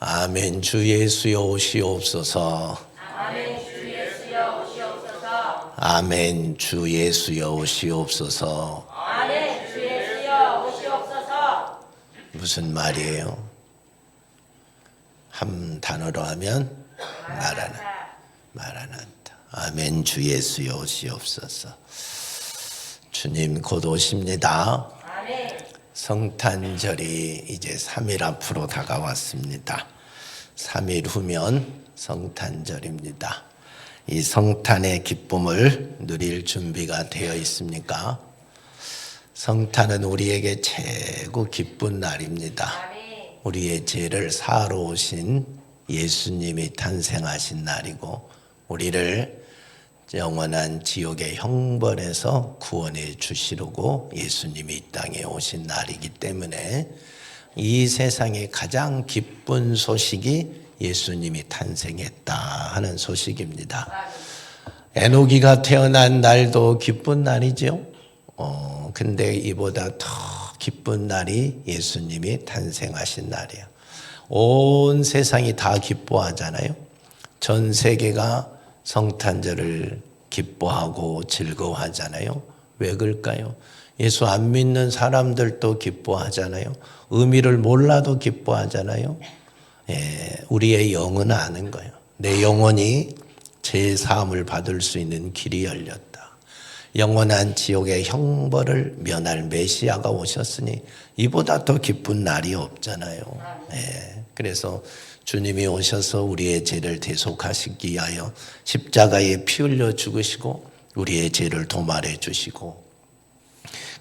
아멘. 주 예수여 오시옵소서. 아멘. 주 예수여 오시옵소서. 아멘. 주 예수여 오시옵소서. 아멘. 주 예수여 오시옵소서. 무슨 말이에요? 한 단어로 하면 마라나타. 아멘. 주 예수여 오시옵소서. 주님 곧 오십니다. 아멘. 성탄절이 이제 3일 앞으로 다가왔습니다. 3일 후면 성탄절입니다. 이 성탄의 기쁨을 누릴 준비가 되어 있습니까? 성탄은 우리에게 최고 기쁜 날입니다. 아멘. 우리의 죄를 사하러 오신 예수님이 탄생하신 날이고 우리를 영원한 지옥의 형벌에서 구원해 주시려고 예수님이 이 땅에 오신 날이기 때문에 이 세상의 가장 기쁜 소식이 예수님이 탄생했다 하는 소식입니다. 에노기가 태어난 날도 기쁜 날이죠. 근데 이보다 더 기쁜 날이 예수님이 탄생하신 날이에요. 온 세상이 다 기뻐하잖아요. 전 세계가 성탄절을 기뻐하고 즐거워하잖아요. 왜 그럴까요? 예수 안 믿는 사람들도 기뻐하잖아요. 의미를 몰라도 기뻐하잖아요. 우리의 영은 아는 거예요. 내 영혼이 제 사함을 받을 수 있는 길이 열렸다. 영원한 지옥의 형벌을 면할 메시아가 오셨으니 이보다 더 기쁜 날이 없잖아요. 그래서 주님이 오셔서 우리의 죄를 대속하시기 위하여 십자가에 피 흘려 죽으시고 우리의 죄를 도말해 주시고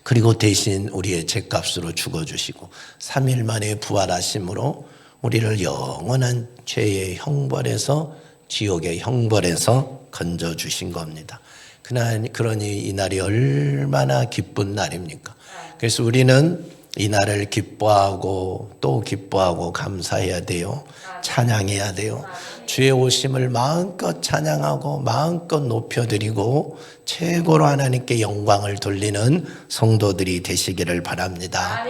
그리고 대신 우리의 죄값으로 죽어주시고 3일 만에 부활하심으로 우리를 영원한 죄의 형벌에서 지옥의 형벌에서 건져주신 겁니다. 그러니 이 날이 얼마나 기쁜 날입니까? 그래서 우리는 이 날을 기뻐하고 또 기뻐하고 감사해야 돼요. 찬양해야 돼요. 주의 오심을 마음껏 찬양하고 마음껏 높여드리고 최고로 하나님께 영광을 돌리는 성도들이 되시기를 바랍니다.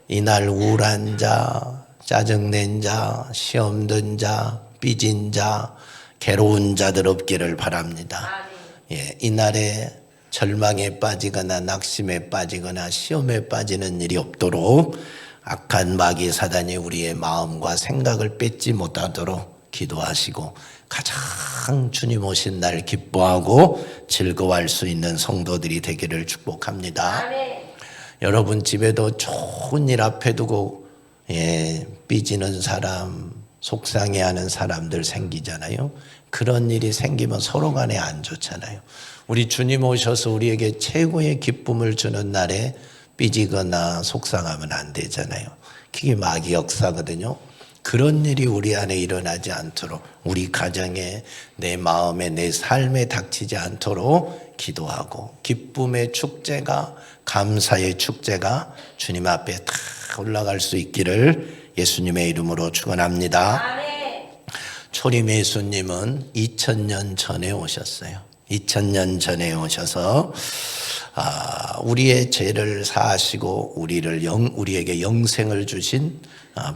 이날 우울한 자, 짜증낸 자, 시험 든 자, 삐진 자, 괴로운 자들 없기를 바랍니다. 이날에 절망에 빠지거나 낙심에 빠지거나 시험에 빠지는 일이 없도록 악한 마귀 사단이 우리의 마음과 생각을 뺏지 못하도록 기도하시고 가장 주님 오신 날 기뻐하고 즐거워할 수 있는 성도들이 되기를 축복합니다. 여러분 집에도 좋은 일 앞에 두고 삐지는 사람, 속상해하는 사람들 생기잖아요. 그런 일이 생기면 서로 간에 안 좋잖아요. 우리 주님 오셔서 우리에게 최고의 기쁨을 주는 날에 삐지거나 속상하면 안 되잖아요. 그게 마귀 역사거든요. 그런 일이 우리 안에 일어나지 않도록 우리 가정에 내 마음에 내 삶에 닥치지 않도록 기도하고 기쁨의 축제가 감사의 축제가 주님 앞에 다 올라갈 수 있기를 예수님의 이름으로 축원합니다. 초림 예수님은 2000년 전에 오셨어요. 2000년 전에 오셔서 우리의 죄를 사하시고 우리에게 영생을 주신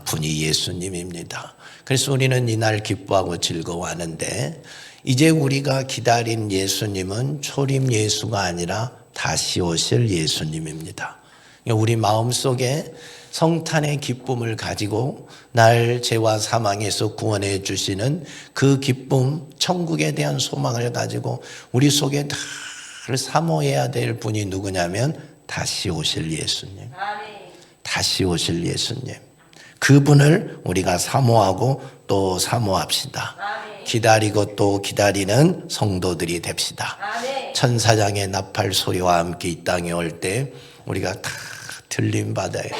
분이 예수님입니다. 그래서 우리는 이날 기뻐하고 즐거워하는데 이제 우리가 기다린 예수님은 초림 예수가 아니라 다시 오실 예수님입니다. 우리 마음속에 성탄의 기쁨을 가지고 날 죄와 사망에서 구원해 주시는 그 기쁨, 천국에 대한 소망을 가지고 우리 속에 늘 사모해야 될 분이 누구냐면 다시 오실 예수님. 다시 오실 예수님. 그분을 우리가 사모하고 또 사모합시다. 기다리고 또 기다리는 성도들이 됩시다. 천사장의 나팔 소리와 함께 이 땅에 올 때 우리가 다 들림 받아요.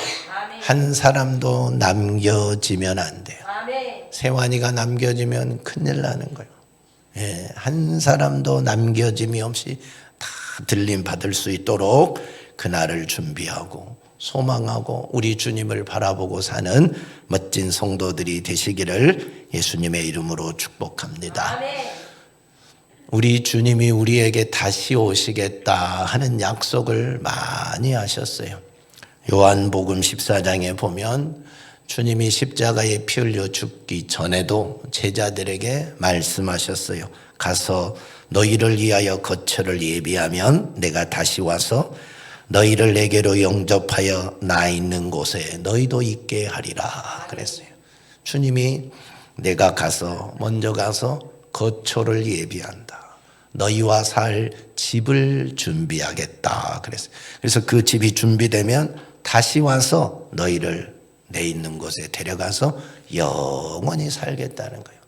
한 사람도 남겨지면 안 돼요. 세환이가 남겨지면 큰일 나는 거예요. 한 사람도 남겨짐이 없이 다 들림 받을 수 있도록 그날을 준비하고 소망하고 우리 주님을 바라보고 사는 멋진 성도들이 되시기를 예수님의 이름으로 축복합니다. 우리 주님이 우리에게 다시 오시겠다 하는 약속을 많이 하셨어요. 요한복음 14장에 보면 주님이 십자가에 피 흘려 죽기 전에도 제자들에게 말씀하셨어요. 가서 너희를 위하여 거처를 예비하면 내가 다시 와서 너희를 내게로 영접하여 나 있는 곳에 너희도 있게 하리라 그랬어요. 주님이 내가 먼저 가서 거처를 예비한다. 너희와 살 집을 준비하겠다 그랬어요. 그래서 그 집이 준비되면 다시 와서 너희를 내 있는 곳에 데려가서 영원히 살겠다는 거예요.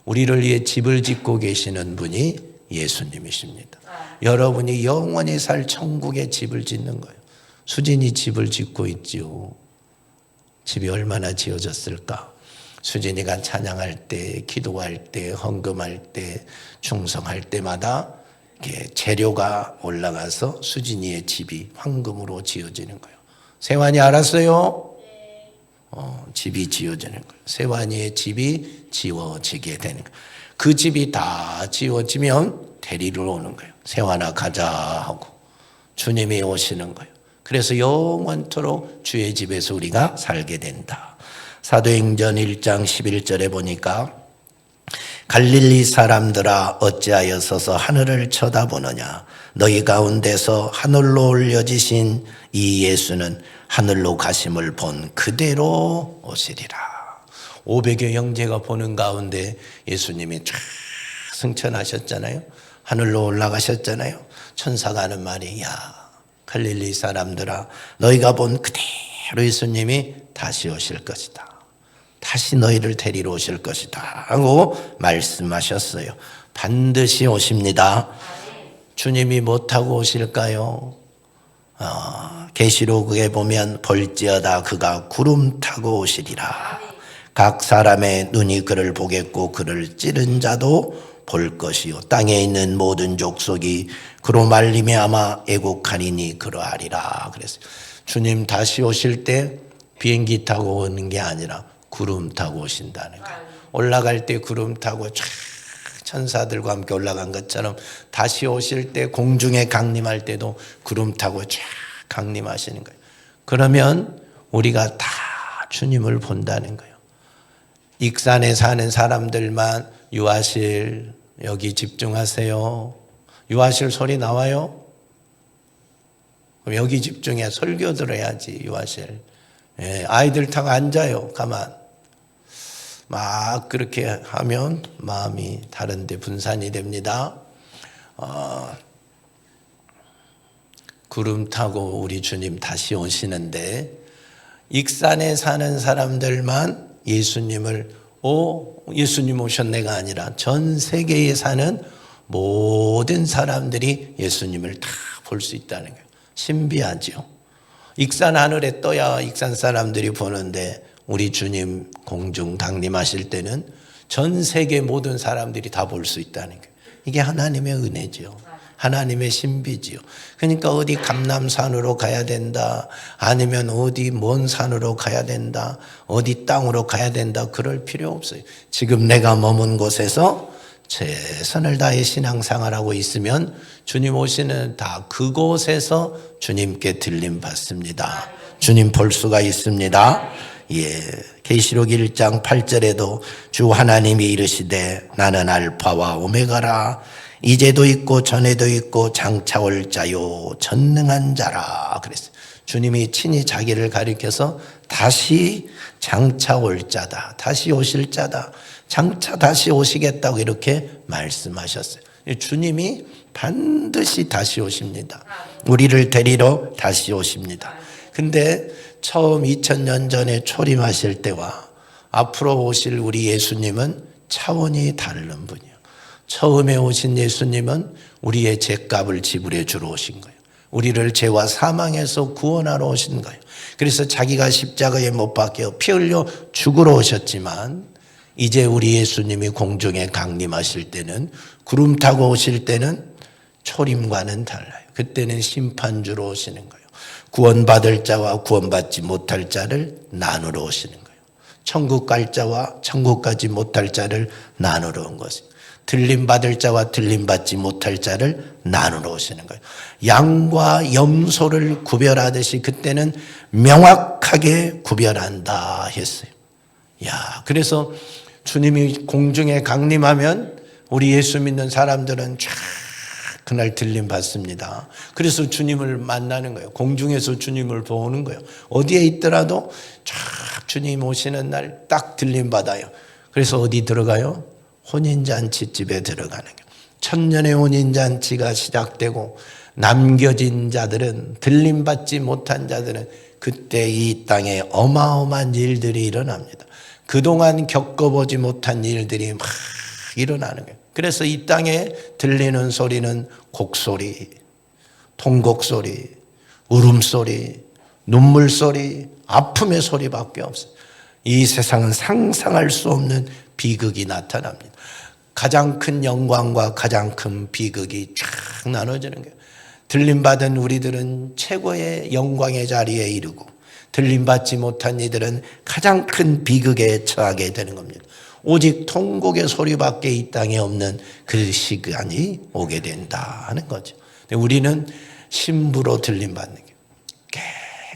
우리를 위해 집을 짓고 계시는 분이 예수님이십니다. 여러분이 영원히 살 천국에 집을 짓는 거예요. 수진이 집을 짓고 있지요. 집이 얼마나 지어졌을까? 수진이가 찬양할 때, 기도할 때, 헌금할 때, 충성할 때마다 이렇게 재료가 올라가서 수진이의 집이 황금으로 지어지는 거예요. 세환이 알았어요? 집이 지어지는 거예요. 세환이의 집이 지어지게 되는 거예요. 그 집이 다 지어지면 데리러 오는 거예요. 세환아 가자 하고 주님이 오시는 거예요. 그래서 영원토록 주의 집에서 우리가 살게 된다. 사도행전 1장 11절에 보니까 갈릴리 사람들아 어찌하여 서서 하늘을 쳐다보느냐 너희 가운데서 하늘로 올려지신 이 예수는 하늘로 가심을 본 그대로 오시리라. 500여 형제가 보는 가운데 예수님이 쫙 승천하셨잖아요. 하늘로 올라가셨잖아요. 천사가 하는 말이 갈릴리 사람들아 너희가 본 그대로 예수님이 다시 오실 것이다. 다시 너희를 데리러 오실 것이다 하고 말씀하셨어요. 반드시 오십니다. 주님이 못하고 오실까요? 계시록에 보면 볼지어다 그가 구름 타고 오시리라. 각 사람의 눈이 그를 보겠고 그를 찌른 자도 볼 것이요 땅에 있는 모든 족속이 그로 말미암아 애곡하리니 그러하리라 그랬어요. 주님 다시 오실 때 비행기 타고 오는 게 아니라 구름 타고 오신다는 거예요. 올라갈 때 구름 타고 쫙 천사들과 함께 올라간 것처럼 다시 오실 때 공중에 강림할 때도 구름 타고 쫙 강림하시는 거예요. 그러면 우리가 다 주님을 본다는 거예요. 익산에 사는 사람들만 유아실 여기 집중하세요. 유아실 소리 나와요? 그럼 여기 집중해. 설교 들어야지 유아실. 아이들 타고 앉아요. 가만. 막 그렇게 하면 마음이 다른 데 분산이 됩니다. 구름 타고 우리 주님 다시 오시는데 익산에 사는 사람들만 예수님 오셨네가 아니라 전 세계에 사는 모든 사람들이 예수님을 다 볼 수 있다는 거예요. 신비하죠. 익산 하늘에 떠야 익산 사람들이 보는데 우리 주님 공중 강림하실 때는 전 세계 모든 사람들이 다 볼 수 있다는 거예요. 이게 하나님의 은혜죠. 하나님의 신비지요. 그러니까 어디 감람산으로 가야 된다. 아니면 어디 먼 산으로 가야 된다. 어디 땅으로 가야 된다. 그럴 필요 없어요. 지금 내가 머문 곳에서 최선을 다해 신앙생활하고 있으면 주님 오시는 다 그곳에서 주님께 들림 받습니다. 주님 볼 수가 있습니다. 계시록 1장 8절에도 주 하나님이 이르시되 나는 알파와 오메가라 이제도 있고 전에도 있고 장차 올 자요 전능한 자라 그랬어요. 주님이 친히 자기를 가리켜서 다시 장차 올 자다. 다시 오실 자다. 장차 다시 오시겠다고 이렇게 말씀하셨어요. 주님이 반드시 다시 오십니다. 우리를 데리러 다시 오십니다. 근데 처음 2000년 전에 초림하실 때와 앞으로 오실 우리 예수님은 차원이 다른 분이에요. 처음에 오신 예수님은 우리의 죄값을 지불해 주러 오신 거예요. 우리를 죄와 사망에서 구원하러 오신 거예요. 그래서 자기가 십자가에 못 박혀 피 흘려 죽으러 오셨지만 이제 우리 예수님이 공중에 강림하실 때는 구름 타고 오실 때는 초림과는 달라요. 그때는 심판주로 오시는 거예요. 구원받을 자와 구원받지 못할 자를 나누러 오시는 거예요. 천국 갈 자와 천국 가지 못할 자를 나누러 온 것이에요. 들림받을 자와 들림받지 못할 자를 나누러 오시는 거예요. 양과 염소를 구별하듯이 그때는 명확하게 구별한다 했어요. 야, 그래서 주님이 공중에 강림하면 우리 예수 믿는 사람들은 쫙 그날 들림 받습니다. 그래서 주님을 만나는 거예요. 공중에서 주님을 보는 거예요. 어디에 있더라도 쫙 주님 오시는 날 딱 들림 받아요. 그래서 어디 들어가요? 혼인잔치집에 들어가는 거예요. 천년의 혼인잔치가 시작되고 남겨진 자들은, 들림 받지 못한 자들은 그때 이 땅에 어마어마한 일들이 일어납니다. 그동안 겪어보지 못한 일들이 막 일어나는 거예요. 그래서 이 땅에 들리는 소리는 곡소리, 통곡소리, 울음소리, 눈물소리, 아픔의 소리밖에 없어요. 이 세상은 상상할 수 없는 비극이 나타납니다. 가장 큰 영광과 가장 큰 비극이 쫙 나눠지는 거예요. 들림받은 우리들은 최고의 영광의 자리에 이르고 들림받지 못한 이들은 가장 큰 비극에 처하게 되는 겁니다. 오직 통곡의 소리밖에 이 땅에 없는 그 시간이 오게 된다 하는 거죠. 우리는 신부로 들림받는 게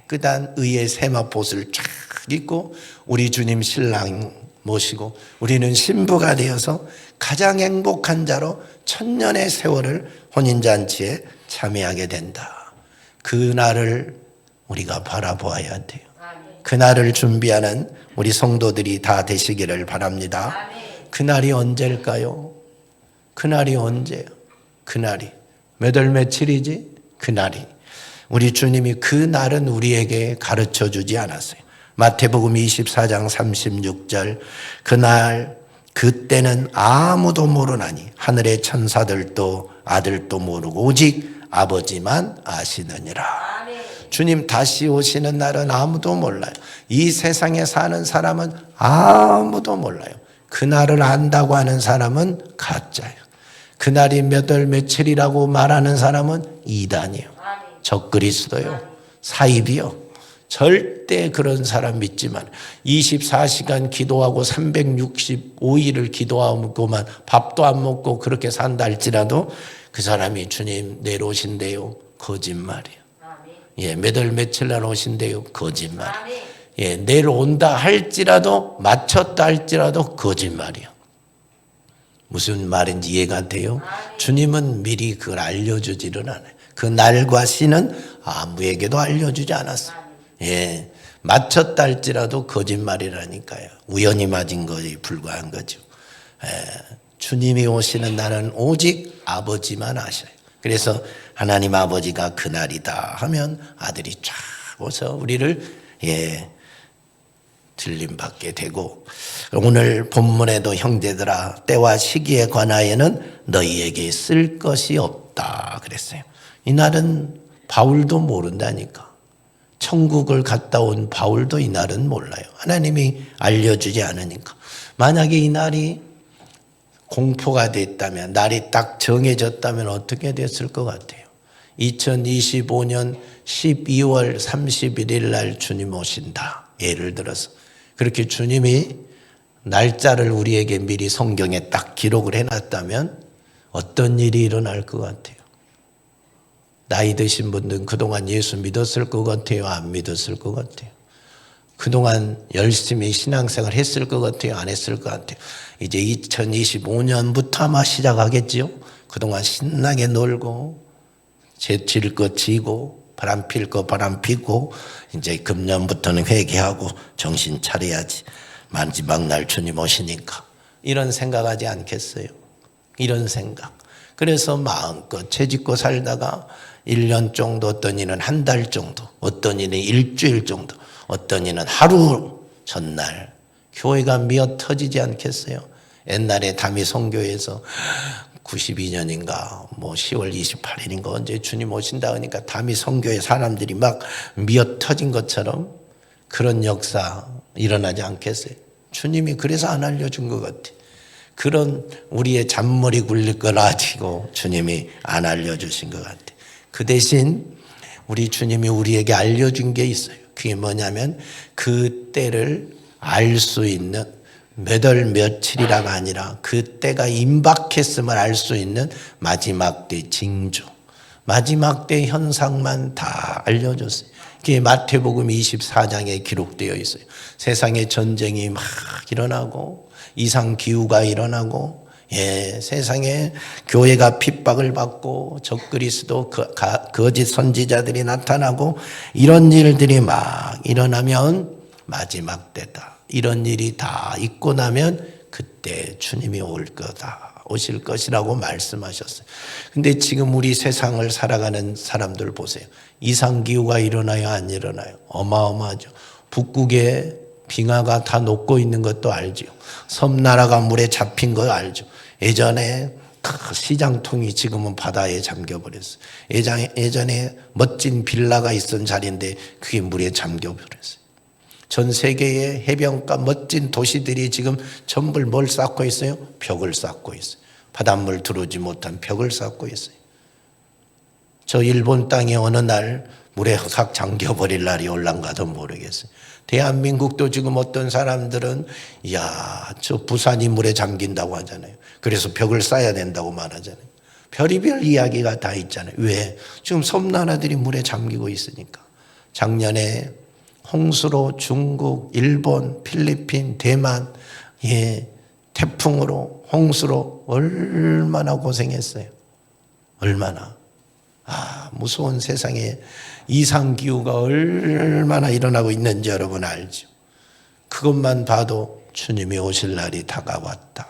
깨끗한 의의 세마포옷을 쫙 입고 우리 주님 신랑 모시고 우리는 신부가 되어서 가장 행복한 자로 천년의 세월을 혼인잔치에 참여하게 된다. 그날을 우리가 바라보아야 돼요. 그날을 준비하는 우리 성도들이 다 되시기를 바랍니다. 그날이 언제일까요? 그날이 언제예요? 그날이 몇 월 며칠이지? 그날이 우리 주님이 그날은 우리에게 가르쳐 주지 않았어요. 마태복음 24장 36절 그날 그때는 아무도 모르나니 하늘의 천사들도 아들도 모르고 오직 아버지만 아시느니라. 주님 다시 오시는 날은 아무도 몰라요. 이 세상에 사는 사람은 아무도 몰라요. 그날을 안다고 하는 사람은 가짜예요. 그날이 몇 월 며칠이라고 말하는 사람은 이단이에요. 적그리스도요. 사입이요. 절대 그런 사람 믿지만 24시간 기도하고 365일을 기도하고만 밥도 안 먹고 그렇게 산다 할지라도 그 사람이 주님 내일 오신대요. 거짓말이에요. 예, 몇 월 며칠 날 오신대요. 거짓말. 예, 내일 온다 할지라도 맞췄다 할지라도 거짓말이요. 무슨 말인지 이해가 돼요? 주님은 미리 그걸 알려주지를 않아요. 그 날과 시는 아무에게도 알려주지 않았어요. 예, 맞췄다 할지라도 거짓말이라니까요. 우연히 맞은 것에 불과한 거죠. 예, 주님이 오시는 날은 오직 아버지만 아셔요. 그래서 하나님 아버지가 그날이다 하면 아들이 쫙 오서 우리를 들림받게 되고 오늘 본문에도 형제들아 때와 시기에 관하여는 너희에게 쓸 것이 없다 그랬어요. 이날은 바울도 모른다니까. 천국을 갔다 온 바울도 이날은 몰라요. 하나님이 알려주지 않으니까. 만약에 이날이 공포가 됐다면 날이 딱 정해졌다면 어떻게 됐을 것 같아요? 2025년 12월 31일 날 주님 오신다. 예를 들어서 그렇게 주님이 날짜를 우리에게 미리 성경에 딱 기록을 해놨다면 어떤 일이 일어날 것 같아요? 나이 드신 분들은 그동안 예수 믿었을 것 같아요? 안 믿었을 것 같아요? 그동안 열심히 신앙생활 했을 것 같아요? 안 했을 것 같아요? 이제 2025년부터 아마 시작하겠지요? 그동안 신나게 놀고 질 거 지고 바람 필 거 바람 피고 이제 금년부터는 회개하고 정신 차려야지. 마지막 날 주님 오시니까 이런 생각하지 않겠어요? 이런 생각. 그래서 마음껏 채짓고 살다가 1년 정도, 어떤 이는 한 달 정도, 어떤 이는 일주일 정도, 어떤 이는 하루 전날 교회가 미어 터지지 않겠어요? 옛날에 담이 선교에서 92년인가 뭐 10월 28일인가 언제 주님 오신다 하니까 담이 선교의 사람들이 막 미어 터진 것처럼 그런 역사 일어나지 않겠어요? 주님이 그래서 안 알려준 것 같아. 그런 우리의 잔머리 굴릴 걸 아시고 주님이 안 알려주신 것 같아. 그 대신 우리 주님이 우리에게 알려준 게 있어요. 그게 뭐냐면 그 때를 알 수 있는 몇 월 며칠이라가 아니라 그때가 임박했음을 알 수 있는 마지막 때 징조, 마지막 때 현상만 다 알려줬어요. 그게 마태복음 24장에 기록되어 있어요. 세상에 전쟁이 막 일어나고 이상기후가 일어나고 세상에 교회가 핍박을 받고 적그리스도 거짓 선지자들이 나타나고 이런 일들이 막 일어나면 마지막 때다. 이런 일이 다 있고 나면 그때 주님이 올 거다. 오실 것이라고 말씀하셨어요. 근데 지금 우리 세상을 살아가는 사람들 보세요. 이상기후가 일어나요, 안 일어나요? 어마어마하죠. 북극에 빙하가 다 녹고 있는 것도 알죠. 섬나라가 물에 잡힌 거 알죠. 예전에 시장통이 지금은 바다에 잠겨버렸어요. 예전에 멋진 빌라가 있던 자리인데 그게 물에 잠겨버렸어요. 전 세계의 해변가 멋진 도시들이 지금 전부 뭘 쌓고 있어요? 벽을 쌓고 있어요. 바닷물 들어오지 못한 벽을 쌓고 있어요. 저 일본 땅에 어느 날 물에 확 잠겨버릴 날이 올란가도 모르겠어요. 대한민국도 지금 어떤 사람들은 저 부산이 물에 잠긴다고 하잖아요. 그래서 벽을 쌓아야 된다고 말하잖아요. 별의별 이야기가 다 있잖아요. 왜? 지금 섬나라들이 물에 잠기고 있으니까. 작년에 홍수로 중국, 일본, 필리핀, 대만 태풍으로 홍수로 얼마나 고생했어요. 얼마나. 무서운 세상에 이상기후가 얼마나 일어나고 있는지 여러분 알죠. 그것만 봐도 주님이 오실 날이 다가왔다.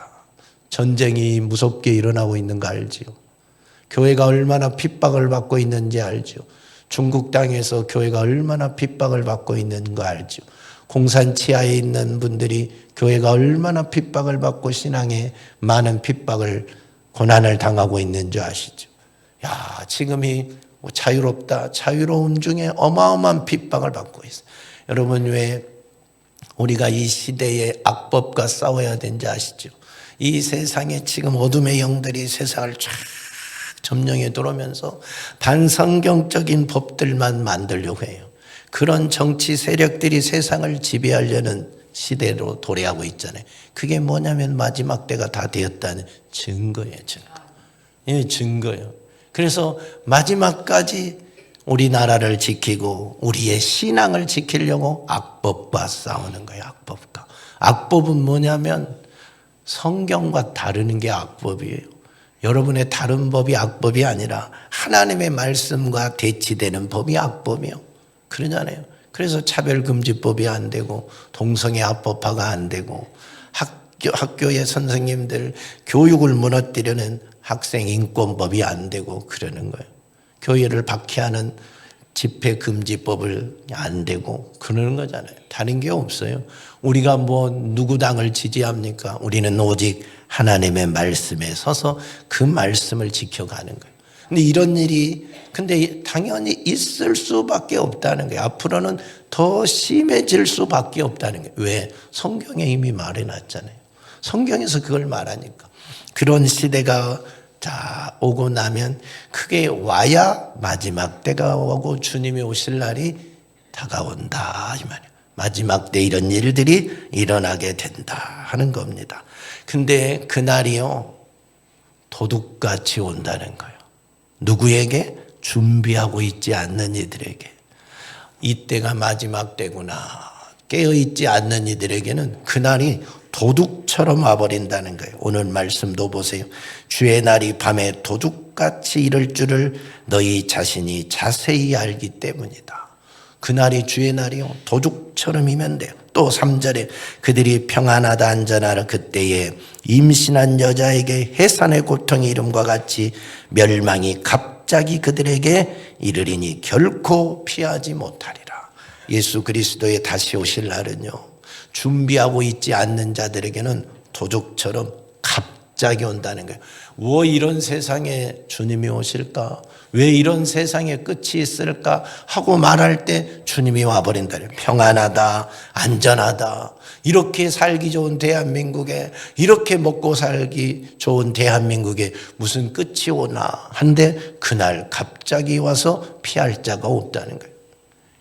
전쟁이 무섭게 일어나고 있는 거 알지요. 교회가 얼마나 핍박을 받고 있는지 알죠. 중국 땅에서 교회가 얼마나 핍박을 받고 있는 거 알죠. 공산 치하에 있는 분들이 교회가 얼마나 핍박을 받고 신앙에 많은 핍박을 고난을 당하고 있는 줄 아시죠. 지금이 자유롭다. 자유로운 중에 어마어마한 핍박을 받고 있어요. 여러분 왜 우리가 이 시대의 악법과 싸워야 되는지 아시죠? 이 세상에 지금 어둠의 영들이 세상을 쫙 점령해 들어오면서 반성경적인 법들만 만들려고 해요. 그런 정치 세력들이 세상을 지배하려는 시대로 도래하고 있잖아요. 그게 뭐냐면 마지막 때가 다 되었다는 증거예요. 증거예요. 그래서 마지막까지 우리나라를 지키고 우리의 신앙을 지키려고 악법과 싸우는 거예요. 악법과. 악법은 뭐냐면 성경과 다르는 게 악법이에요. 여러분의 다른 법이 악법이 아니라 하나님의 말씀과 대치되는 법이 악법이요. 그러잖아요. 그래서 차별금지법이 안 되고 동성애 합법화가 안 되고 학교의 선생님들 교육을 무너뜨리는 학생인권법이 안 되고 그러는 거예요. 교회를 박해하는 집회금지법을 안 되고 그러는 거잖아요. 다른 게 없어요. 우리가 누구 당을 지지합니까? 우리는 오직 하나님의 말씀에 서서 그 말씀을 지켜가는 거예요. 근데 이런 일이 당연히 있을 수밖에 없다는 거예요. 앞으로는 더 심해질 수밖에 없다는 거예요. 왜? 성경에 이미 말해놨잖아요. 성경에서 그걸 말하니까. 그런 시대가 오고 나면 그게 와야 마지막 때가 오고 주님이 오실 날이 다가온다 이 말이에요. 마지막 때 이런 일들이 일어나게 된다 하는 겁니다. 근데 그날이요 도둑같이 온다는 거예요. 누구에게? 준비하고 있지 않는 이들에게. 이때가 마지막 때구나 깨어있지 않는 이들에게는 그날이 도둑처럼 와버린다는 거예요. 오늘 말씀도 보세요. 주의 날이 밤에 도둑같이 이를 줄을 너희 자신이 자세히 알기 때문이다. 그날이 주의 날이요 도둑처럼이면 돼요. 또 3절에 그들이 평안하다 안전하라 그때에 임신한 여자에게 해산의 고통이 이름과 같이 멸망이 갑자기 그들에게 이르리니 결코 피하지 못하리라. 예수 그리스도의 다시 오실 날은요 준비하고 있지 않는 자들에게는 도둑처럼 갑자기 온다는 거예요. 왜 이런 세상에 주님이 오실까? 왜 이런 세상에 끝이 있을까? 하고 말할 때 주님이 와버린다. 평안하다, 안전하다. 이렇게 살기 좋은 대한민국에, 이렇게 먹고 살기 좋은 대한민국에 무슨 끝이 오나 한데 그날 갑자기 와서 피할 자가 없다는 거예요.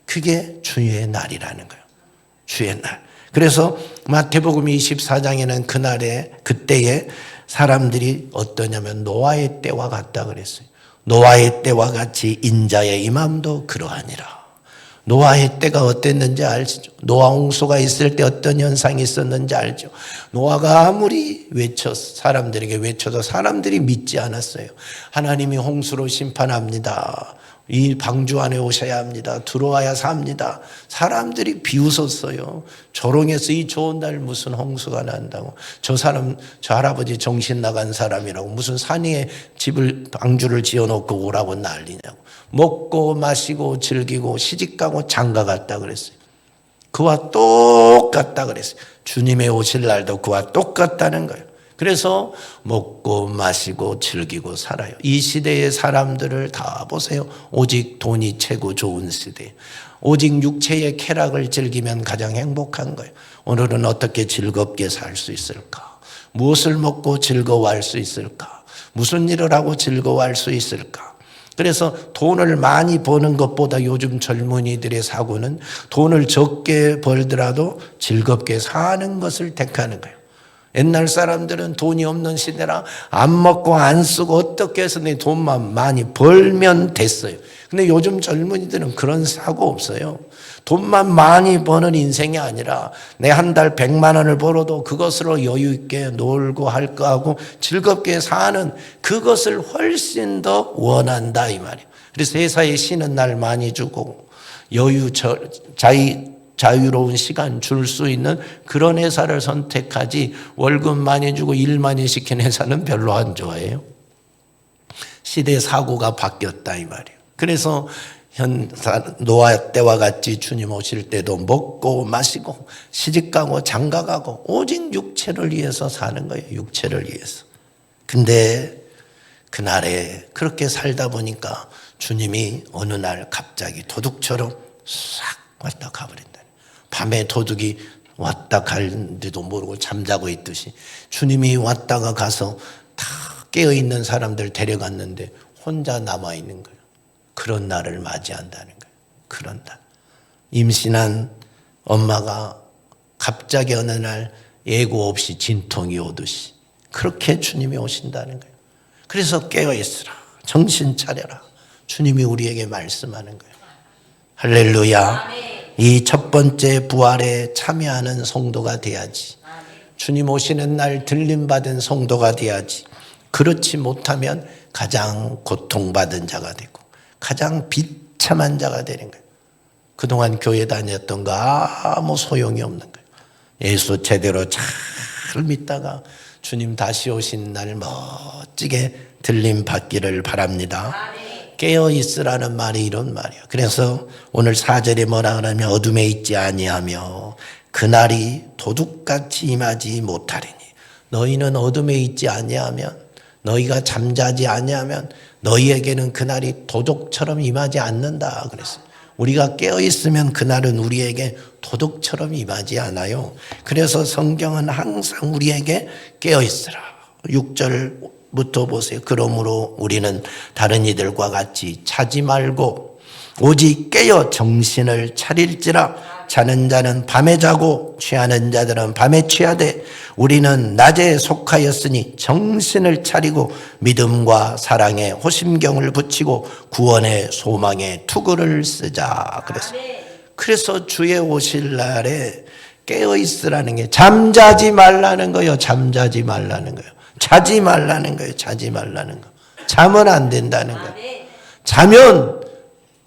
그게 주의 날이라는 거예요. 주의 날. 그래서 마태복음 24장에는 그때에 사람들이 어떠냐면 노아의 때와 같다 그랬어요. 노아의 때와 같이 인자의 임함도 그러하니라. 노아의 때가 어땠는지 알죠? 노아 홍수가 있을 때 어떤 현상이 있었는지 알죠? 노아가 아무리 사람들에게 외쳐도 사람들이 믿지 않았어요. 하나님이 홍수로 심판합니다. 이 방주 안에 오셔야 합니다. 들어와야 삽니다. 사람들이 비웃었어요. 조롱해서 이 좋은 날 무슨 홍수가 난다고. 저 할아버지 정신 나간 사람이라고. 무슨 산 위에 방주를 지어놓고 오라고 난리냐고. 먹고 마시고 즐기고 시집가고 장가갔다 그랬어요. 그와 똑같다 그랬어요. 주님의 오실 날도 그와 똑같다는 거예요. 그래서 먹고 마시고 즐기고 살아요. 이 시대의 사람들을 다 보세요. 오직 돈이 최고 좋은 시대. 오직 육체의 쾌락을 즐기면 가장 행복한 거예요. 오늘은 어떻게 즐겁게 살 수 있을까? 무엇을 먹고 즐거워할 수 있을까? 무슨 일을 하고 즐거워할 수 있을까? 그래서 돈을 많이 버는 것보다 요즘 젊은이들의 사고는 돈을 적게 벌더라도 즐겁게 사는 것을 택하는 거예요. 옛날 사람들은 돈이 없는 시대라 안 먹고 안 쓰고 어떻게 해서 내 돈만 많이 벌면 됐어요. 근데 요즘 젊은이들은 그런 사고 없어요. 돈만 많이 버는 인생이 아니라 내 한 달 100만 원을 벌어도 그것으로 여유 있게 놀고 할 거 하고 즐겁게 사는 그것을 훨씬 더 원한다 이 말이에요. 그래서 회사에 쉬는 날 많이 주고 자유로운 시간 줄 수 있는 그런 회사를 선택하지 월급 많이 주고 일 많이 시키는 회사는 별로 안 좋아해요. 시대 사고가 바뀌었다 이 말이에요. 그래서 노아 때와 같이 주님 오실 때도 먹고 마시고 시집가고 장가가고 오직 육체를 위해서 사는 거예요. 육체를 위해서. 근데 그날에 그렇게 살다 보니까 주님이 어느 날 갑자기 도둑처럼 싹 왔다 가버린다. 밤에 도둑이 왔다 갈지도 모르고 잠자고 있듯이 주님이 왔다가 가서 다 깨어있는 사람들 데려갔는데 혼자 남아있는 거예요. 그런 날을 맞이한다는 거예요. 그런 날. 임신한 엄마가 갑자기 어느 날 예고 없이 진통이 오듯이 그렇게 주님이 오신다는 거예요. 그래서 깨어있으라. 정신 차려라. 주님이 우리에게 말씀하는 거예요. 할렐루야. 이 첫 번째 부활에 참여하는 성도가 돼야지. 주님 오시는 날 들림받은 성도가 돼야지. 그렇지 못하면 가장 고통받은 자가 되고 가장 비참한 자가 되는 거예요. 그동안 교회 다녔던 거 아무 소용이 없는 거예요. 예수 제대로 잘 믿다가 주님 다시 오신 날 멋지게 들림받기를 바랍니다. 깨어 있으라는 말이 이런 말이에요. 그래서 오늘 4절에 뭐라 그러냐면 어둠에 있지 아니하며 그날이 도둑같이 임하지 못하리니 너희는 어둠에 있지 아니하면 너희가 잠자지 아니하면 너희에게는 그날이 도둑처럼 임하지 않는다 그랬어요. 우리가 깨어 있으면 그날은 우리에게 도둑처럼 임하지 않아요. 그래서 성경은 항상 우리에게 깨어 있으라. 6절부터 보세요. 그러므로 우리는 다른 이들과 같이 자지 말고 오직 깨어 정신을 차릴지라. 자는 자는 밤에 자고 취하는 자들은 밤에 취하되 우리는 낮에 속하였으니 정신을 차리고 믿음과 사랑에 호심경을 붙이고 구원의 소망에 투구를 쓰자 그랬어요. 그래서 주의 오실 날에 깨어 있으라는 게 잠자지 말라는 거예요. 잠자지 말라는 거예요. 자지 말라는 거예요. 자지 말라는 거. 자면 안 된다는 거예요. 자면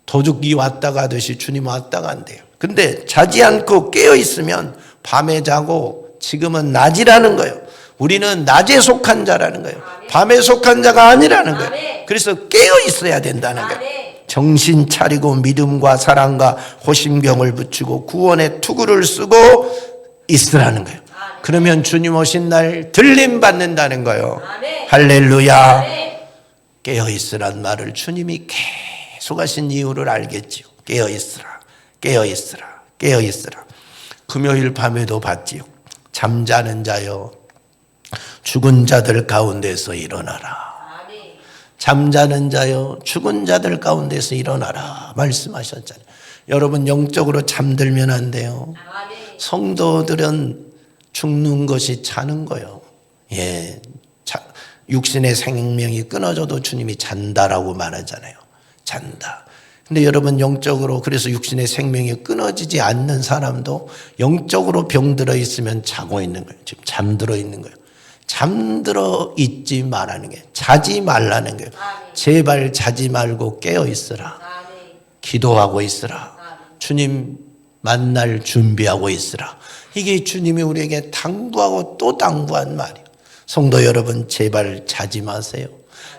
도둑이 왔다 가듯이 주님 왔다 간대요. 근데 자지 않고 깨어 있으면 밤에 자고 지금은 낮이라는 거예요. 우리는 낮에 속한 자라는 거예요. 밤에 속한 자가 아니라는 거예요. 그래서 깨어 있어야 된다는 거예요. 정신 차리고 믿음과 사랑과 호심경을 붙이고 구원의 투구를 쓰고 있으라는 거예요. 그러면 주님 오신 날 들림 받는다는 거예요. 할렐루야. 깨어 있으란 말을 주님이 계속 하신 이유를 알겠지요. 깨어 있으라. 깨어 있으라. 깨어 있으라. 금요일 밤에도 봤지요. 잠자는 자여 죽은 자들 가운데서 일어나라. 잠자는 자여 죽은 자들 가운데서 일어나라 말씀하셨잖아요. 여러분 영적으로 잠들면 안 돼요. 성도들은 죽는 것이 자는 거예요. 예, 육신의 생명이 끊어져도 주님이 잔다라고 말하잖아요. 잔다. 근데 여러분 영적으로 그래서 육신의 생명이 끊어지지 않는 사람도 영적으로 병들어 있으면 자고 있는 거예요. 지금 잠들어 있는 거예요. 잠들어 있지 말라는 게 자지 말라는 거예요. 제발 자지 말고 깨어 있으라. 기도하고 있으라. 주님 만날 준비하고 있으라. 이게 주님이 우리에게 당부하고 또 당부한 말이에요. 성도 여러분 제발 자지 마세요.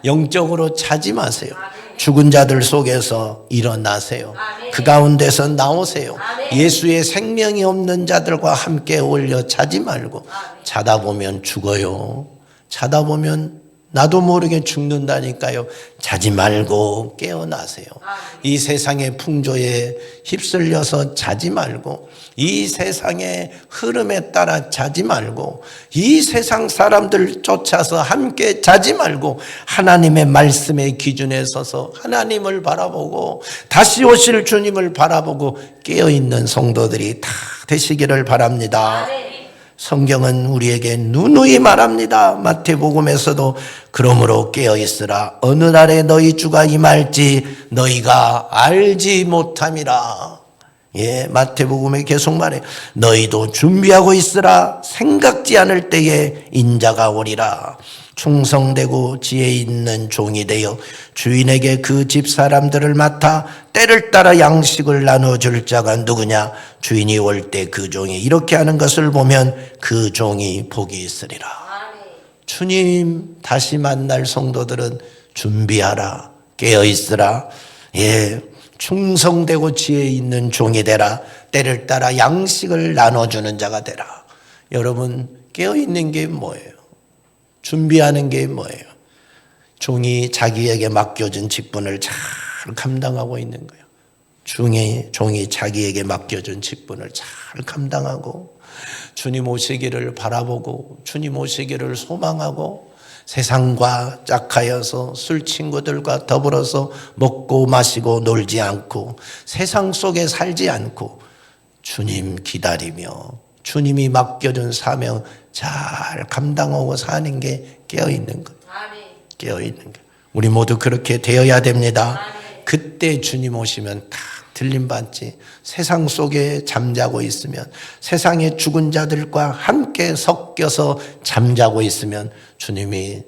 영적으로 자지 마세요. 죽은 자들 속에서 일어나세요. 그 가운데서 나오세요. 예수의 생명이 없는 자들과 함께 어울려 자지 말고 자다 보면 죽어요. 자다 보면 나도 모르게 죽는다니까요. 자지 말고 깨어나세요. 이 세상의 풍조에 휩쓸려서 자지 말고 이 세상의 흐름에 따라 자지 말고 이 세상 사람들 쫓아서 함께 자지 말고 하나님의 말씀의 기준에 서서 하나님을 바라보고 다시 오실 주님을 바라보고 깨어있는 성도들이 다 되시기를 바랍니다. 성경은 우리에게 누누이 말합니다. 마태복음에서도 그러므로 깨어있으라. 어느 날에 너희 주가 임할지 너희가 알지 못함이라. 예, 마태복음에 계속 말해. 너희도 준비하고 있으라. 생각지 않을 때에 인자가 오리라. 충성되고 지혜 있는 종이 되어 주인에게 그 집 사람들을 맡아 때를 따라 양식을 나눠줄 자가 누구냐? 주인이 올 때 그 종이 이렇게 하는 것을 보면 그 종이 복이 있으리라. 주님 다시 만날 성도들은 준비하라. 깨어있으라. 예, 충성되고 지혜 있는 종이 되라. 때를 따라 양식을 나눠주는 자가 되라. 여러분 깨어있는 게 뭐예요? 준비하는 게 뭐예요? 종이 자기에게 맡겨준 직분을 잘 감당하고 있는 거예요. 종이 자기에게 맡겨준 직분을 잘 감당하고 주님 오시기를 바라보고 주님 오시기를 소망하고 세상과 짝하여서 술 친구들과 더불어서 먹고 마시고 놀지 않고 세상 속에 살지 않고 주님 기다리며 주님이 맡겨준 사명 잘 감당하고 사는 게 깨어있는 거예요. 깨어있는 거예요. 우리 모두 그렇게 되어야 됩니다. 그때 주님 오시면 다 들림받지. 세상 속에 잠자고 있으면 세상의 죽은 자들과 함께 섞여서 잠자고 있으면 주님이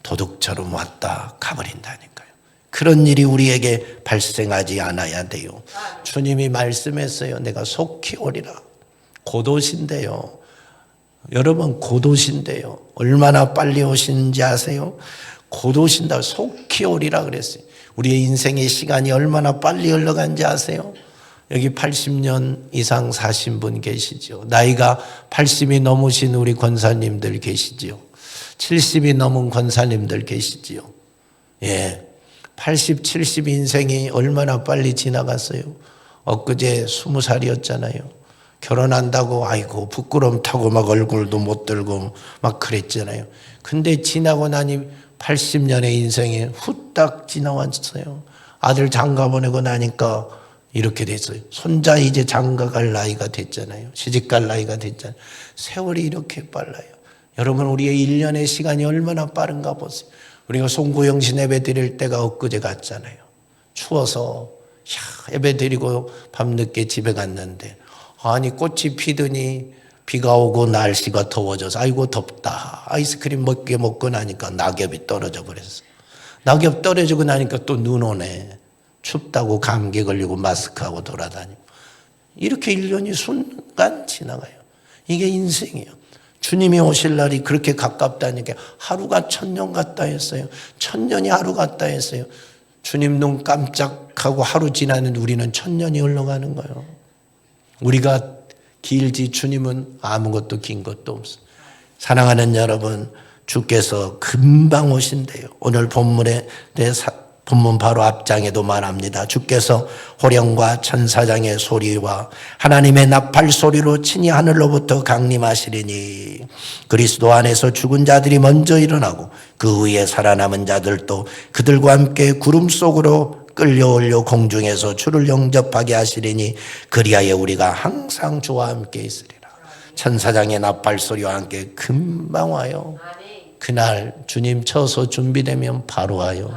도둑처럼 왔다 가버린다니까요. 그런 일이 우리에게 발생하지 않아야 돼요. 주님이 말씀했어요. 내가 속히 오리라. 곧 오신대요. 여러분 곧 오신대요. 얼마나 빨리 오시는지 아세요? 곧 오신다. 속히 오리라 그랬어요. 우리의 인생의 시간이 얼마나 빨리 흘러간지 아세요? 여기 80년 이상 사신 분 계시죠. 나이가 80이 넘으신 우리 권사님들 계시죠. 70이 넘은 권사님들 계시지요. 예, 80, 70 인생이 얼마나 빨리 지나갔어요. 엊그제 20살이었잖아요. 결혼한다고 아이고 부끄럼 타고 막 얼굴도 못 들고 막 그랬잖아요. 근데 지나고 나니 80년의 인생이 후딱 지나왔어요. 아들 장가 보내고 나니까 이렇게 됐어요. 손자 이제 장가 갈 나이가 됐잖아요. 시집 갈 나이가 됐잖아요. 세월이 이렇게 빨라요. 여러분 우리의 1년의 시간이 얼마나 빠른가 보세요. 우리가 송구영신 예배 드릴 때가 엊그제 갔잖아요. 추워서 예배 드리고 밤늦게 집에 갔는데 아니 꽃이 피더니 비가 오고 날씨가 더워져서 아이고 덥다. 아이스크림 먹게 먹고 나니까 낙엽이 떨어져 버렸어. 낙엽 떨어지고 나니까 또 눈 오네. 춥다고 감기 걸리고 마스크하고 돌아다니고. 이렇게 1년이 순간 지나가요. 이게 인생이에요. 주님이 오실 날이 그렇게 가깝다니까 하루가 1000년 같다 했어요. 1000년이 하루 같다 했어요. 주님 눈 깜짝하고 하루 지나는 우리는 1000년이 흘러가는 거예요. 우리가 길지 주님은 아무것도 긴 것도 없어요. 사랑하는 여러분, 주께서 금방 오신대요. 오늘 본문에 본문 바로 앞장에도 말합니다. 주께서 호령과 천사장의 소리와 하나님의 나팔 소리로 친히 하늘로부터 강림하시리니 그리스도 안에서 죽은 자들이 먼저 일어나고 그 후에 살아남은 자들도 그들과 함께 구름 속으로 끌려올려 공중에서 주를 영접하게 하시리니 그리하여 우리가 항상 주와 함께 있으리라. 천사장의 나팔소리와 함께 금방 와요. 그날 주님 처소 준비되면 바로 와요.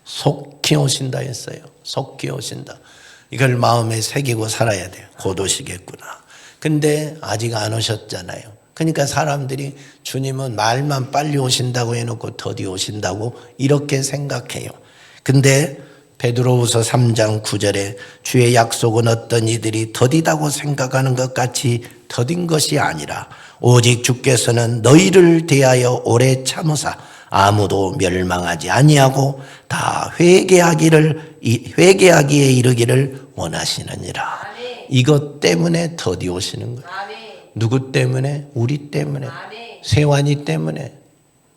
속히 오신다 했어요. 속히 오신다. 이걸 마음에 새기고 살아야 돼요. 곧 오시겠구나. 근데 아직 안 오셨잖아요. 그러니까 사람들이 주님은 말만 빨리 오신다고 해놓고 더디 오신다고 이렇게 생각해요. 근데 베드로후서 3장 9절에 주의 약속은 어떤 이들이 더디다고 생각하는 것 같이 더딘 것이 아니라 오직 주께서는 너희를 대하여 오래 참으사 아무도 멸망하지 아니하고 다 회개하기에 이르기를 원하시느니라. 이것 때문에 더디 오시는 거예요. 누구 때문에? 우리 때문에. 세환이 때문에,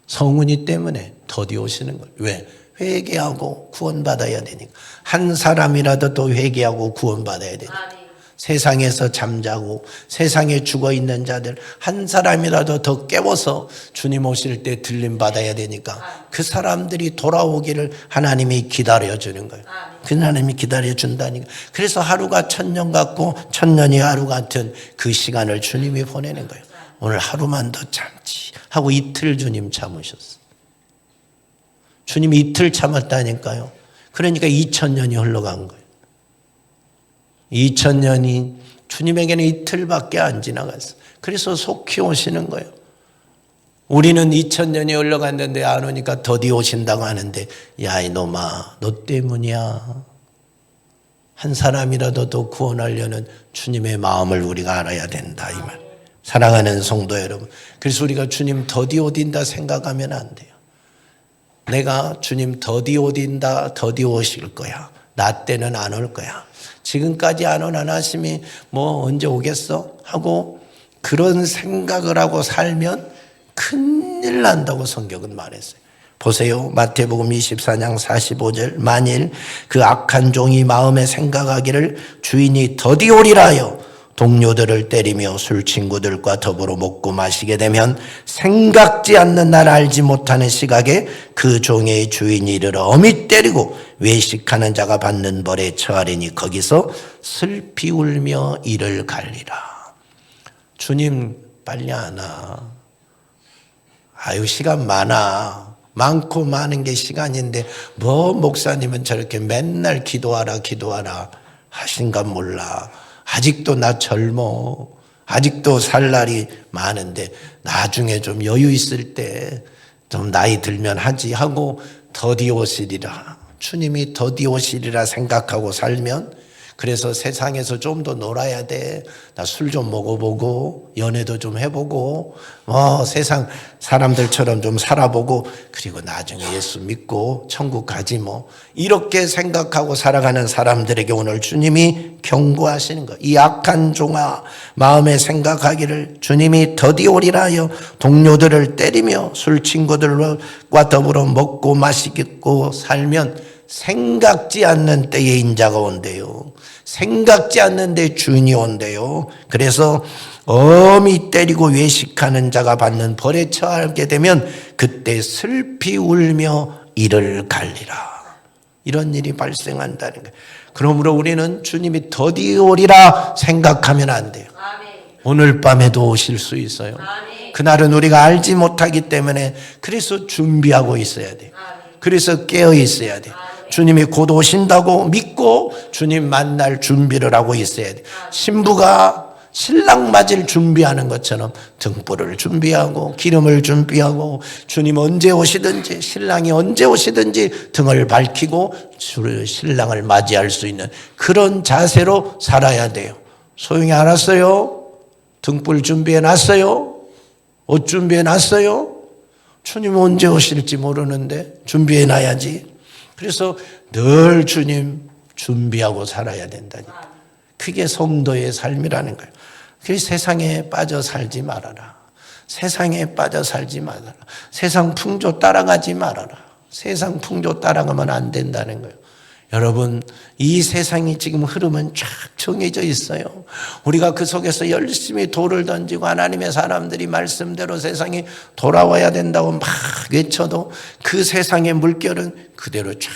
성훈이 때문에 더디 오시는 거예요. 왜? 회개하고 구원받아야 되니까. 한 사람이라도 더 회개하고 구원받아야 되니까. 세상에서 잠자고 세상에 죽어있는 자들 한 사람이라도 더 깨워서 주님 오실 때 들림받아야 되니까 그 사람들이 돌아오기를 하나님이 기다려주는 거예요. 그 하나님이 기다려준다니까. 그래서 하루가 천년 같고 천년이 하루 같은 그 시간을 주님이 보내는 거예요. 오늘 하루만 더 참지 하고 이틀 주님 참으셨어요. 주님이 이틀 참았다니까요. 그러니까 2000년이 흘러간 거예요. 2000년이 주님에게는 이틀밖에 안 지나갔어. 그래서 속히 오시는 거예요. 우리는 2000년이 흘러갔는데 안 오니까 더디 오신다고 하는데 야 이놈아 너 때문이야. 한 사람이라도 더 구원하려는 주님의 마음을 우리가 알아야 된다 이 말. 사랑하는 성도 여러분, 그래서 우리가 주님 더디 오딘다 생각하면 안 돼요. 내가 주님 더디 오딘다, 더디 오실 거야. 나 때는 안 올 거야. 지금까지 안 온 하나님이 뭐 언제 오겠어? 하고 그런 생각을 하고 살면 큰일 난다고 성경은 말했어요. 보세요. 마태복음 24장 45절 만일 그 악한 종이 마음에 생각하기를 주인이 더디 오리라 하여 동료들을 때리며 술 친구들과 더불어 먹고 마시게 되면 생각지 않는 날 알지 못하는 시각에 그 종의 주인이 이르러 어미 때리고 외식하는 자가 받는 벌에 처하리니 거기서 슬피 울며 이를 갈리라. 주님 빨리 안 와. 아유 시간 많고 많은 게 시간인데 뭐 목사님은 저렇게 맨날 기도하라 하신가 몰라. 아직도 나 젊어. 아직도 살 날이 많은데 나중에 좀 여유 있을 때 좀 나이 들면 하지 하고 더디 오시리라. 주님이 더디 오시리라 생각하고 살면 그래서 세상에서 좀 더 놀아야 돼. 나 술 좀 먹어보고 연애도 좀 해보고 세상 사람들처럼 좀 살아보고 그리고 나중에 예수 믿고 천국 가지 뭐 이렇게 생각하고 살아가는 사람들에게 오늘 주님이 경고하시는 거예요. 이 악한 종아 마음에 생각하기를 주님이 더디 오리라 하여 동료들을 때리며 술 친구들과 더불어 먹고 마시고 살면 생각지 않는 때에 인자가 온대요. 생각지 않는 데 주인이 온대요. 그래서 엄히 때리고 외식하는 자가 받는 벌에 처하게 되면 그때 슬피 울며 이를 갈리라. 이런 일이 발생한다는 거예요. 그러므로 우리는 주님이 더디 오리라 생각하면 안 돼요. 오늘 밤에도 오실 수 있어요. 그날은 우리가 알지 못하기 때문에 그래서 준비하고 있어야 돼요. 그래서 깨어 있어야 돼요. 주님이 곧 오신다고 믿고 주님 만날 준비를 하고 있어야 돼. 신부가 신랑 맞을 준비하는 것처럼 등불을 준비하고 기름을 준비하고 주님 언제 오시든지 신랑이 언제 오시든지 등을 밝히고 신랑을 맞이할 수 있는 그런 자세로 살아야 돼요. 소영이 알았어요? 등불 준비해 놨어요? 옷 준비해 놨어요? 주님 언제 오실지 모르는데 준비해 놔야지. 그래서 늘 주님 준비하고 살아야 된다니까. 그게 성도의 삶이라는 거예요. 그 세상에 빠져 살지 말아라. 세상에 빠져 살지 말아라. 세상 풍조 따라가지 말아라. 세상 풍조 따라가면 안 된다는 거예요. 여러분 이 세상이 지금 흐름은 쫙 정해져 있어요. 우리가 그 속에서 열심히 돌을 던지고 하나님의 사람들이 말씀대로 세상이 돌아와야 된다고 막 외쳐도 그 세상의 물결은 그대로 쫙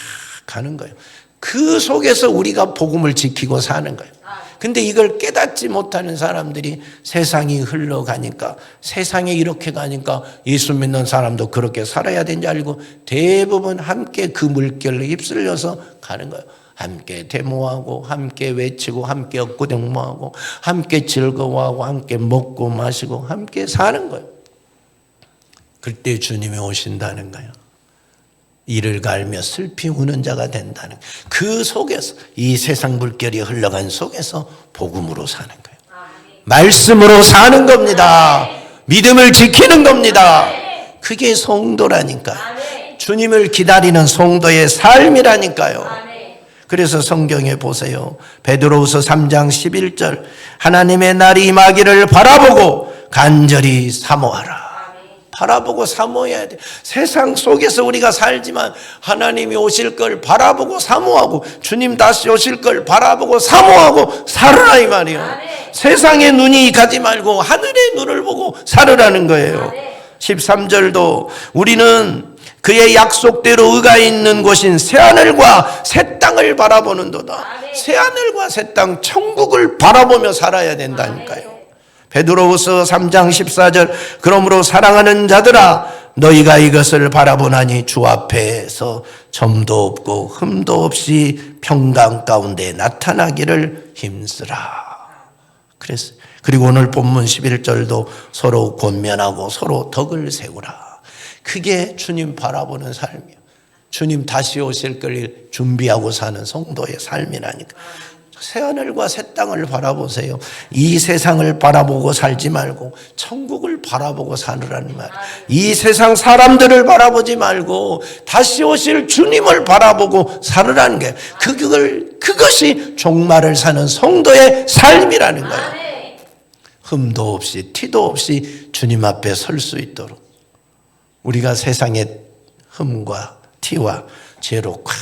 가는 거예요. 그 속에서 우리가 복음을 지키고 사는 거예요. 근데 이걸 깨닫지 못하는 사람들이 세상이 흘러가니까, 세상에 이렇게 가니까 예수 믿는 사람도 그렇게 살아야 되는지 알고 대부분 함께 그 물결로 휩쓸려서 가는 거예요. 함께 데모하고 함께 외치고 함께 엇구동무하고 함께 즐거워하고 함께 먹고 마시고 함께 사는 거예요. 그때 주님이 오신다는 거예요. 이를 갈며 슬피 우는 자가 된다는 거예요. 그 속에서, 이 세상 물결이 흘러간 속에서 복음으로 사는 거예요. 말씀으로 사는 겁니다. 믿음을 지키는 겁니다. 그게 성도라니까요. 주님을 기다리는 성도의 삶이라니까요. 그래서 성경에 보세요. 베드로후서 3장 11절, 하나님의 날이 임하기를 바라보고 간절히 사모하라. 바라보고 사모해야 돼. 세상 속에서 우리가 살지만 하나님이 오실 걸 바라보고 사모하고, 주님 다시 오실 걸 바라보고 사모하고 살으라, 이 말이에요. 세상의 눈이 가지 말고 하늘의 눈을 보고 살으라는 거예요. 13절도 우리는 그의 약속대로 의가 있는 곳인 새하늘과 새 땅을 바라보는도다. 새하늘과 새 땅, 천국을 바라보며 살아야 된다니까요. 베드로후서 3장 14절, 그러므로 사랑하는 자들아 너희가 이것을 바라보나니 주 앞에서 점도 없고 흠도 없이 평강 가운데 나타나기를 힘쓰라. 그리고 오늘 본문 11절도 서로 권면하고 서로 덕을 세우라. 그게 주님 바라보는 삶이에요. 주님 다시 오실 걸 준비하고 사는 성도의 삶이라니까. 새하늘과 새 땅을 바라보세요. 이 세상을 바라보고 살지 말고 천국을 바라보고 살으라는 말. 이 세상 사람들을 바라보지 말고 다시 오실 주님을 바라보고 살으라는 게, 그것이 종말을 사는 성도의 삶이라는 거예요. 흠도 없이 티도 없이 주님 앞에 설 수 있도록, 우리가 세상의 흠과 티와 죄로 꽉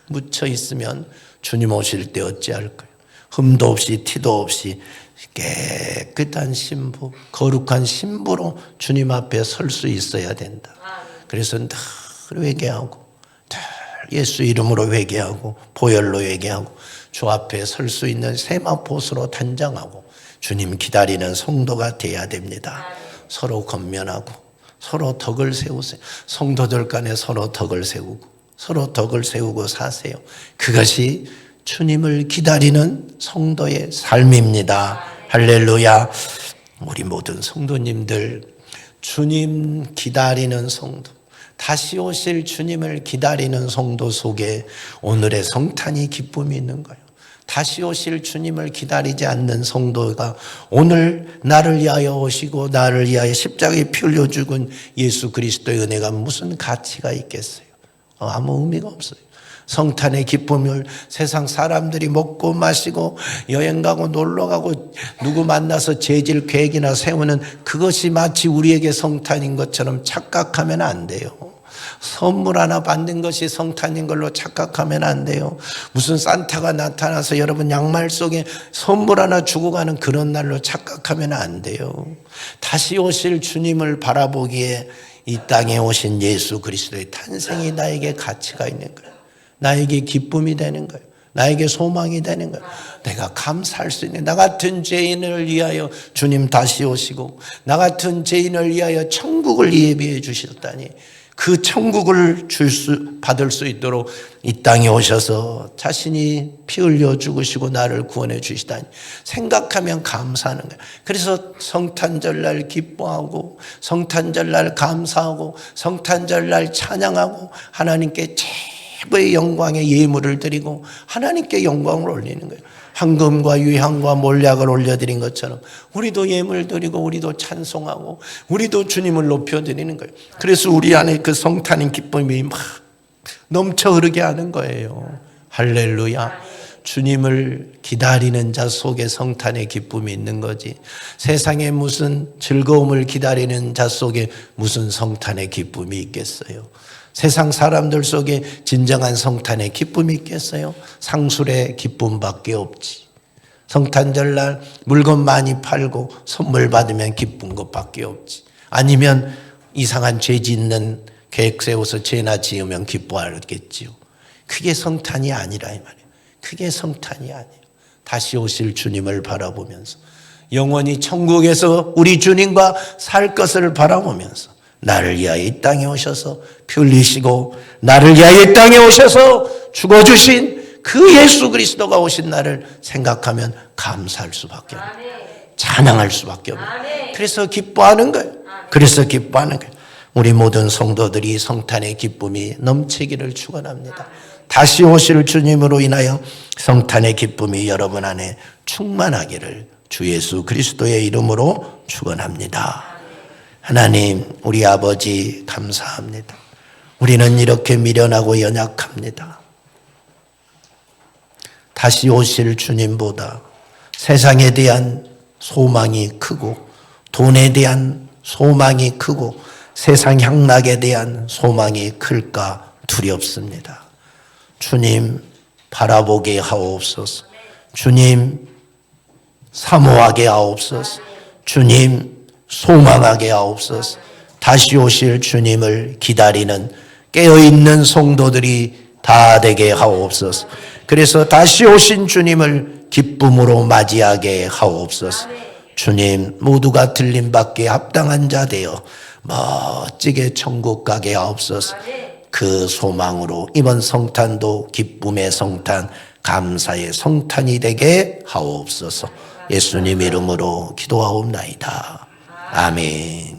묻혀 있으면 주님 오실 때 어찌할 거예요? 흠도 없이 티도 없이 깨끗한 신부, 거룩한 신부로 주님 앞에 설 수 있어야 된다. 그래서 늘 회개하고, 늘 예수 이름으로 회개하고, 보혈로 회개하고, 주 앞에 설 수 있는 세마포수로 단장하고 주님 기다리는 성도가 돼야 됩니다. 서로 권면하고 서로 덕을 세우세요. 성도들 간에 서로 덕을 세우고 서로 덕을 세우고 사세요. 그것이 주님을 기다리는 성도의 삶입니다. 할렐루야. 우리 모든 성도님들, 주님 기다리는 성도, 다시 오실 주님을 기다리는 성도 속에 오늘의 성탄이 기쁨이 있는 거예요. 다시 오실 주님을 기다리지 않는 성도가 오늘 나를 위하여 오시고 나를 위하여 십자가에 피 흘려 죽은 예수 그리스도의 은혜가 무슨 가치가 있겠어요? 아무 의미가 없어요. 성탄의 기쁨을 세상 사람들이 먹고 마시고 여행 가고 놀러 가고 누구 만나서 재질 계획이나 세우는 그것이 마치 우리에게 성탄인 것처럼 착각하면 안 돼요. 선물 하나 받는 것이 성탄인 걸로 착각하면 안 돼요. 무슨 산타가 나타나서 여러분 양말 속에 선물 하나 주고 가는 그런 날로 착각하면 안 돼요. 다시 오실 주님을 바라보기에 이 땅에 오신 예수 그리스도의 탄생이 나에게 가치가 있는 거예요. 나에게 기쁨이 되는 거예요. 나에게 소망이 되는 거예요. 내가 감사할 수 있는, 나 같은 죄인을 위하여 주님 다시 오시고 나 같은 죄인을 위하여 천국을 예비해 주셨다니, 그 천국을 받을 수 있도록 이 땅에 오셔서 자신이 피 흘려 죽으시고 나를 구원해 주시다니 생각하면 감사하는 거예요. 그래서 성탄절날 기뻐하고 성탄절날 감사하고 성탄절날 찬양하고 하나님께 최고의 영광의 예물을 드리고 하나님께 영광을 올리는 거예요. 황금과 유향과 몰약을 올려드린 것처럼 우리도 예물 드리고 우리도 찬송하고 우리도 주님을 높여드리는 거예요. 그래서 우리 안에 그 성탄인 기쁨이 막 넘쳐 흐르게 하는 거예요. 할렐루야. 주님을 기다리는 자 속에 성탄의 기쁨이 있는 거지, 세상에 무슨 즐거움을 기다리는 자 속에 무슨 성탄의 기쁨이 있겠어요? 세상 사람들 속에 진정한 성탄의 기쁨이 있겠어요? 상술의 기쁨밖에 없지. 성탄절날 물건 많이 팔고 선물 받으면 기쁜 것밖에 없지. 아니면 이상한 죄 짓는 계획 세워서 죄나 지으면 기뻐하겠지요. 그게 성탄이 아니라 이 말이에요. 그게 성탄이 아니에요. 다시 오실 주님을 바라보면서 영원히 천국에서 우리 주님과 살 것을 바라보면서 나를 위하여 이 땅에 오셔서 피 흘리시고 나를 위하여 이 땅에 오셔서 죽어주신 그 예수 그리스도가 오신 날을 생각하면 감사할 수밖에 없어요. 찬양할 수밖에 없어요. 그래서 기뻐하는 거예요. 그래서 기뻐하는 거예요. 우리 모든 성도들이 성탄의 기쁨이 넘치기를 축원합니다. 다시 오실 주님으로 인하여 성탄의 기쁨이 여러분 안에 충만하기를 주 예수 그리스도의 이름으로 축원합니다. 하나님, 우리 아버지 감사합니다. 우리는 이렇게 미련하고 연약합니다. 다시 오실 주님보다 세상에 대한 소망이 크고 돈에 대한 소망이 크고 세상 향락에 대한 소망이 클까 두렵습니다. 주님 바라보게 하옵소서. 주님 사모하게 하옵소서. 주님 소망하게 하옵소서. 다시 오실 주님을 기다리는 깨어있는 성도들이 다 되게 하옵소서. 그래서 다시 오신 주님을 기쁨으로 맞이하게 하옵소서. 주님 모두가 들림받게 합당한 자 되어 멋지게 천국 가게 하옵소서. 그 소망으로 이번 성탄도 기쁨의 성탄, 감사의 성탄이 되게 하옵소서. 예수님 이름으로 기도하옵나이다. 아멘.